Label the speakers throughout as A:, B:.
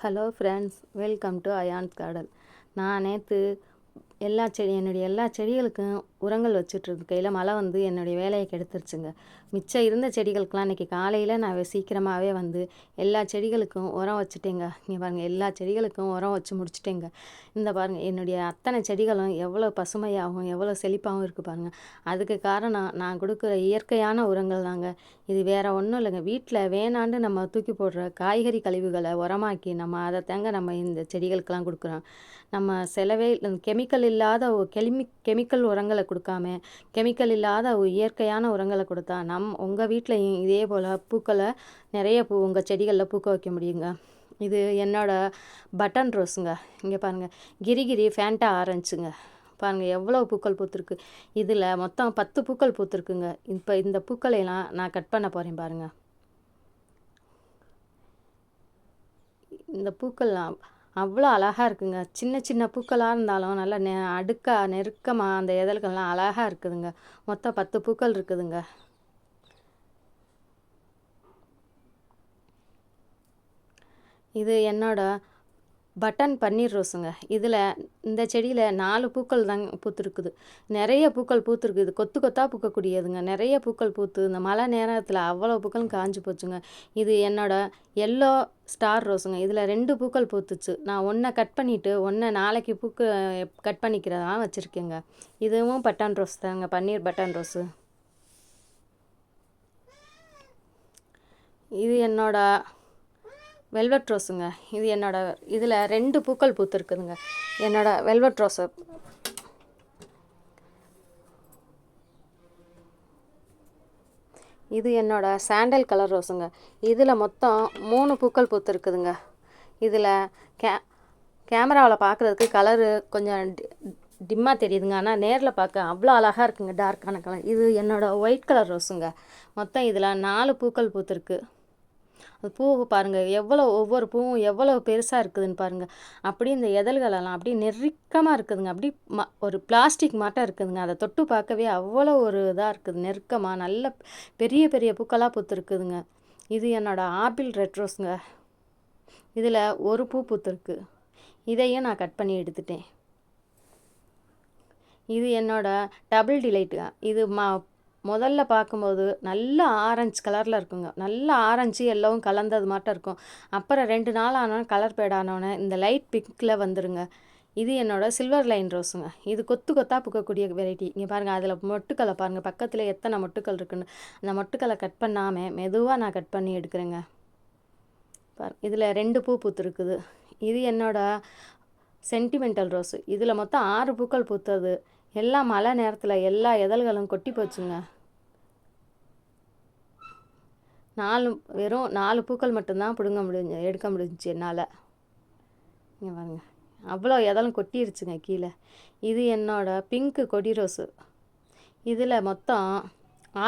A: Hello friends, welcome to ions garden. நான் நேற்று என்னுடைய எல்லா செடிகளுக்கும் உரங்கள் வச்சுட்ருக்கையில் மழை வந்து என்னுடைய வேலையை கெடுத்துருச்சுங்க. மிச்சம் இருந்த செடிகளுக்கெலாம் இன்றைக்கி காலையில் நான் சீக்கிரமாகவே வந்து எல்லா செடிகளுக்கும் உரம் வச்சுட்டேங்க. இங்கே பாருங்கள், எல்லா செடிகளுக்கும் உரம் வச்சு முடிச்சிட்டேங்க. இந்த பாருங்கள், என்னுடைய அத்தனை செடிகளும் எவ்வளோ பசுமையாகவும் எவ்வளோ செழிப்பாகவும் இருக்குது பாருங்கள். அதுக்கு காரணம் நான் கொடுக்குற இயற்கையான உரங்கள் தாங்க. இது வேறு ஒன்றும் இல்லைங்க. வீட்டில் வேணாண்டு நம்ம தூக்கி போடுற காய்கறி கழிவுகளை உரமாக்கி அதை தாங்க நம்ம இந்த செடிகளுக்கெல்லாம் கொடுக்குறோம். நம்ம கெமிக்கல் இல்லாத கெமிக்கல் உரங்களை கொடுக்காம கெமிக்கல் இல்லாத இயற்கையான உரங்களை கொடுத்தா உங்கள் வீட்லையும் இதே போல் பூக்களை நிறைய உங்கள் செடிகளில் பூக்க வைக்க முடியுங்க. இது என்னோடய பட்டன் ரோஸுங்க. இங்கே பாருங்கள், கிரிகிரி ஃபேண்டா ஆரஞ்சுங்க. பாருங்கள் எவ்வளோ பூக்கள் பூத்துருக்கு. இதில் மொத்தம் 10 பூக்கள் பூத்துருக்குங்க. இப்போ இந்த பூக்களையெல்லாம் நான் கட் பண்ண போகிறேன் பாருங்கள். இந்த பூக்கள்லாம் அவ்வளோ அழகாக இருக்குங்க. சின்ன சின்ன பூக்களாக இருந்தாலும் நல்லா நெருக்கமாக அந்த இதழ்கள்லாம் அழகாக இருக்குதுங்க. மொத்தம் 10 பூக்கள் இருக்குதுங்க. இது என்னோட பட்டன் பன்னீர் ரோஸுங்க. இந்த செடியில் 4 பூக்கள் தாங்க பூத்துருக்குது. நிறைய பூக்கள் பூத்துருக்குது. கொத்து கொத்தாக பூக்கக்கூடியதுங்க. நிறைய பூக்கள் பூத்து இந்த மழை நேரத்தில் அவ்வளோ பூக்களும் காஞ்சி போச்சுங்க. இது என்னோட எல்லோ ஸ்டார் ரோஸுங்க. இதில் 2 பூக்கள் பூத்துச்சு. நான் ஒன்றை கட் பண்ணிவிட்டு நாளைக்கு கட் பண்ணிக்கிறதெல்லாம் வச்சுருக்கேங்க. இதுவும் பட்டன் ரோஸ் தாங்க, பன்னீர் பட்டன் ரோஸு. இது என்னோட வெல்வெட் ரோஸுங்க. இதில் 2 பூக்கள் பூத்துருக்குதுங்க. என்னோட வெல்வெட் ரோஸு. இது என்னோட சாண்டல் கலர் ரோஸுங்க. இதில் மொத்தம் 3 பூக்கள் பூத்துருக்குதுங்க. இதில் கேமராவில் பார்க்குறதுக்கு கலரு கொஞ்சம் டிம்மாக தெரியுதுங்க. ஆனால் நேரில் பார்க்க அவ்வளோ அழகாக இருக்குங்க, டார்க்கான கலர். இது என்னோடய ஒயிட் கலர் ரோஸுங்க. மொத்தம் இதில் 4 பூக்கள் பூத்துருக்கு. அது பூவை பாருங்கள், ஒவ்வொரு பூவும் எவ்வளோ பெருசாக இருக்குதுன்னு பாருங்கள். அப்படியே இந்த இதழ்களெல்லாம் அப்படியே நெருக்கமாக இருக்குதுங்க. அப்படி ஒரு பிளாஸ்டிக் மாட்டம் இருக்குதுங்க. அதை தொட்டு பார்க்கவே அவ்வளோ ஒரு இதாக இருக்குது, நெருக்கமாக நல்ல பெரிய பெரிய பூக்களாக பூத்துருக்குதுங்க. இது என்னோடய ஆப்பிள் ரெட் ரோஸுங்க. இதில் 1 பூ பூத்துருக்கு. இதையும் நான் கட் பண்ணி எடுத்துட்டேன். இது என்னோடய டபுள் டிலைட்டுங்க. இது முதல்ல பார்க்கும்போது நல்ல ஆரஞ்சு கலரில் இருக்குங்க. நல்ல ஆரஞ்சு எல்லோவும் கலந்தது மாட்டம் இருக்கும். அப்புறம் 2 நாள் ஆனோன்னு கலர் பேட் ஆனோடனே இந்த லைட் பிங்க்கில் வந்துடுங்க. இது என்னோடய சில்வர் லைன் ரோஸுங்க. இது கொத்து கொத்தாக பூக்கக்கூடிய வெரைட்டி. இங்கே பாருங்கள், அதில் மொட்டுக்களை பாருங்கள், பக்கத்தில் எத்தனை மொட்டுக்கள் இருக்குன்னு. அந்த மொட்டுக்களை கட் பண்ணாமல் மெதுவாக நான் கட் பண்ணி எடுக்கிறேங்க. இதில் 2 பூ பூத்துருக்குது. இது என்னோடய சென்டிமெண்டல் ரோஸு. இதில் மொத்தம் 6 பூக்கள் பூத்தது. எல்லாம் மழை நேரத்தில் எல்லா இதழ்களும் கொட்டி போச்சுங்க. வெறும் 4 பூக்கள் மட்டும்தான் எடுக்க முடிஞ்சிச்சு என்னால். இங்கே பாருங்க, அவ்வளோ இதழும் கொட்டிருச்சுங்க கீழே. இது என்னோட பிங்க்கு கொடி ரோஸு. இதில் மொத்தம்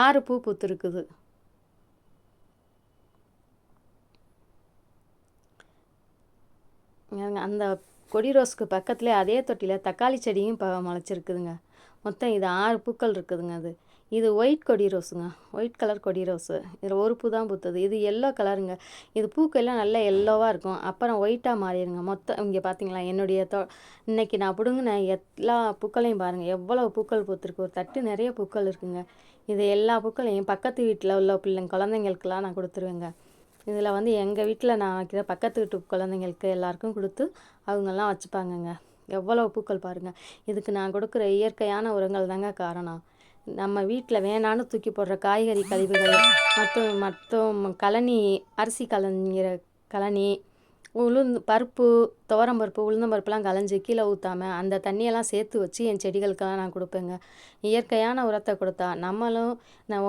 A: 6 பூ பூத்துருக்குது. அந்த கொடி ரோஸுக்கு பக்கத்துலேயே அதே தொட்டியில் தக்காளி செடியும் முளைச்சிருக்குதுங்க. மொத்தம் இது 6 பூக்கள் இருக்குதுங்க. இது ஒயிட் கொடி ரோஸுங்க. ஒயிட் கலர் கொடி ரோஸு. இதில் 1 பூ தான் பூத்தது. இது எல்லோ கலருங்க. இது பூக்கெல்லாம் நல்லா எல்லோவாக இருக்கும், அப்புறம் ஒயிட்டாக மாறிடுங்க. மொத்தம் இங்கே பார்த்தீங்களா, இன்றைக்கி நான் பிடுங்கின எல்லா பூக்களையும் பாருங்கள், எவ்வளோ பூக்கள் பூத்துருக்கு. ஒரு தட்டு நிறைய பூக்கள் இருக்குங்க. இது எல்லா பூக்களையும் பக்கத்து வீட்டில் உள்ள குழந்தைங்களுக்கெல்லாம் நான் கொடுத்துருவேங்க. இதில் எங்கள் வீட்டில் நான் வைக்கிற பக்கத்து வீட்டு குழந்தைங்களுக்கு எல்லாருக்கும் கொடுத்து அவங்கெல்லாம் வச்சுப்பாங்கங்க. எவ்வளோ பூக்கள் பாருங்கள். இதுக்கு நான் கொடுக்குற இயற்கையான உரங்கள் தாங்க காரணம். நம்ம வீட்டில் வேணான்னு தூக்கி போடுற காய்கறி கழிவுகள் மற்றும் அரிசி கலங்கிற கழனி, பருப்பு, துவரம்பருப்பு, உளுந்தம்பருப்புலாம் களைஞ்சி கீழே ஊற்றாமல் அந்த தண்ணியெல்லாம் சேர்த்து வச்சு என் செடிகளுக்கெல்லாம் நான் கொடுப்பேங்க. இயற்கையான உரத்தை கொடுத்தா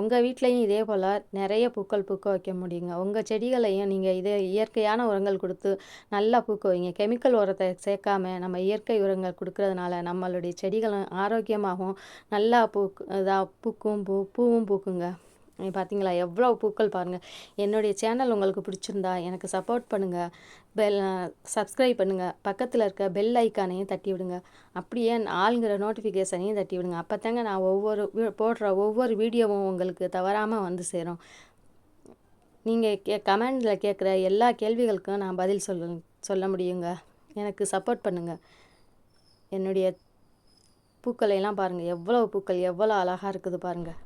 A: உங்கள் வீட்லேயும் இதே போல் நிறைய பூக்கள் பூக்க வைக்க முடியுங்க. உங்கள் செடிகளையும் நீங்கள் இதே இயற்கையான உரங்கள் கொடுத்து நல்லா பூக்க வைங்க. கெமிக்கல் உரத்தை சேர்க்காம நம்ம இயற்கை உரங்கள் கொடுக்கறதுனால நம்மளுடைய செடிகளும் ஆரோக்கியமாகவும் நல்லா பூக்கும், பூவும் பூக்குங்க. பார்த்தீங்களா, எவ்வளோ பூக்கள் பாருங்கள். என்னுடைய சேனல் உங்களுக்கு பிடிச்சிருந்தா எனக்கு சப்போர்ட் பண்ணுங்கள், சப்ஸ்கிரைப் பண்ணுங்கள், பக்கத்தில் இருக்க பெல் ஐக்கானையும் தட்டி விடுங்க. அப்படியே ஆளுங்கிற நோட்டிஃபிகேஷனையும் தட்டி விடுங்க. அப்போ தாங்க நான் போடுற ஒவ்வொரு வீடியோவும் உங்களுக்கு தவறாமல் வந்து சேரும். நீங்கள் கமெண்டில் கேட்குற எல்லா கேள்விகளுக்கும் நான் பதில் சொல்ல முடியுங்க. எனக்கு சப்போர்ட் பண்ணுங்கள். என்னுடைய பூக்களை எல்லாம் பாருங்கள், எவ்வளோ பூக்கள் எவ்வளோ அழகாக இருக்குது பாருங்கள்.